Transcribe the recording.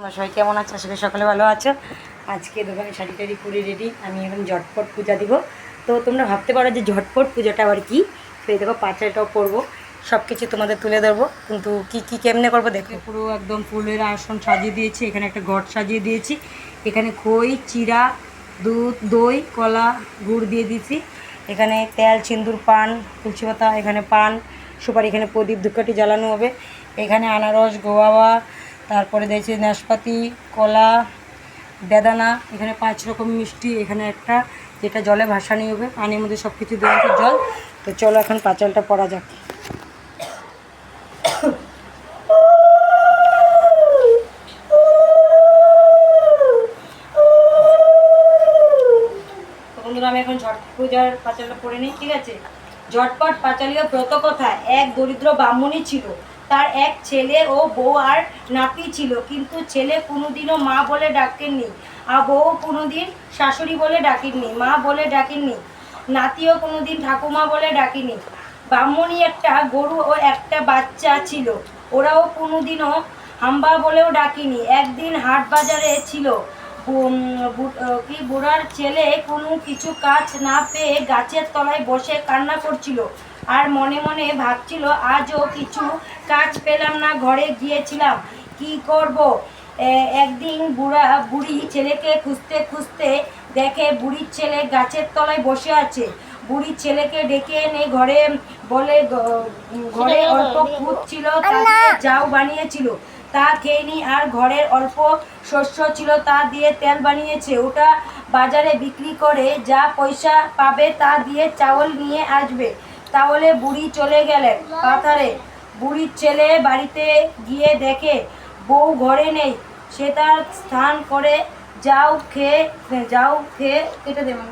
তোমরা সবাই কেমন আছো? আসলে সকালে ভালো আছো। আজকে দোকানে শাড়ি টাড়ি পরে রেডি, আমি এখন ঝটপট পূজা দিব। তো তোমরা ভাবতে পারো যে ঝটপট পূজাটা আবার কি। তো এই দেখো পাঁচাটাও পরবো, সব কিছু তোমাদের তুলে ধরবো, কিন্তু কি কেমনে করবো দেখো। পুরো একদম ফুলের আসন সাজিয়ে দিয়েছি, এখানে একটা ঘট সাজিয়ে দিয়েছি, এখানে খই চিরা দুধ দই কলা গুড় দিয়ে দিয়েছি, এখানে তেল সিন্দুর পান তুলসী পাতা, এখানে পান সুপারি, এখানে প্রদীপ ধূপকাঠি জ্বালানো হবে, এখানে আনারস গোয়াবা, তারপরে দিয়েছি নাশপাতি কলা বেদানা, এখানে 5 রকম মিষ্টি, এখানে একটা যেটা জলে ভাসানি হবে, পানির মধ্যে সব কিছু দেওয়া আছে জল। তো চলো এখন পাঁচালটা পরা যাক। বন্ধুরা আমি এখন ঝট পূজার পাঁচালটা পরে নিই, ঠিক আছে। ঝটপট পাঁচালীয় ব্রত কথা। এক দরিদ্র ব্রাহ্মণী ছিল, তার এক ছেলে ও বউ আর নাতি ছিল, কিন্তু ছেলে কোনোদিনও মা বলে ডাকেননি, আর বউ কোনোদিন শাশুড়ি বলে ডাকেননি, মা বলে ডাকেননি, নাতিও কোনোদিন ঠাকুমা বলে ডাকেনি। ব্রাহ্মণী একটা গরু ও একটা বাচ্চা ছিল, ওরাও কোনোদিনও হাম্বা বলেও ডাকিনি। একদিন হাট বাজারে ছিল, কি বুড়ার ছেলে কোনো কিছু কাজ না পেয়ে গাছের তলায় বসে কান্না করছিল, আর মনে মনে ভাবছিল আজও কিছু কাজ পেলাম না, ঘরে গিয়েছিলাম কি করব। একদিন বুড়ি ছেলেকে খুঁজতে খুঁজতে দেখে বুড়ির ছেলে গাছের তলায় বসে আছে। বুড়ির ছেলেকে ডেকে এনে ঘরে বলে, ঘরে অল্প খুদ ছিল, তাতে জাউ বানিয়েছিল, তা খেয়ে আর ঘরের অল্প শস্য ছিল তা দিয়ে তেল বানিয়েছে, ওটা বাজারে বিক্রি করে যা পয়সা পাবে তা দিয়ে চাউল নিয়ে আসবে। তাহলে বুড়ি চলে গেলেন পাথারে। বুড়ির ছেলে বাড়িতে গিয়ে দেখে বউ ঘরে নেই, সে তার স্নান করে যাও খেয়ে কেটে দেবেন।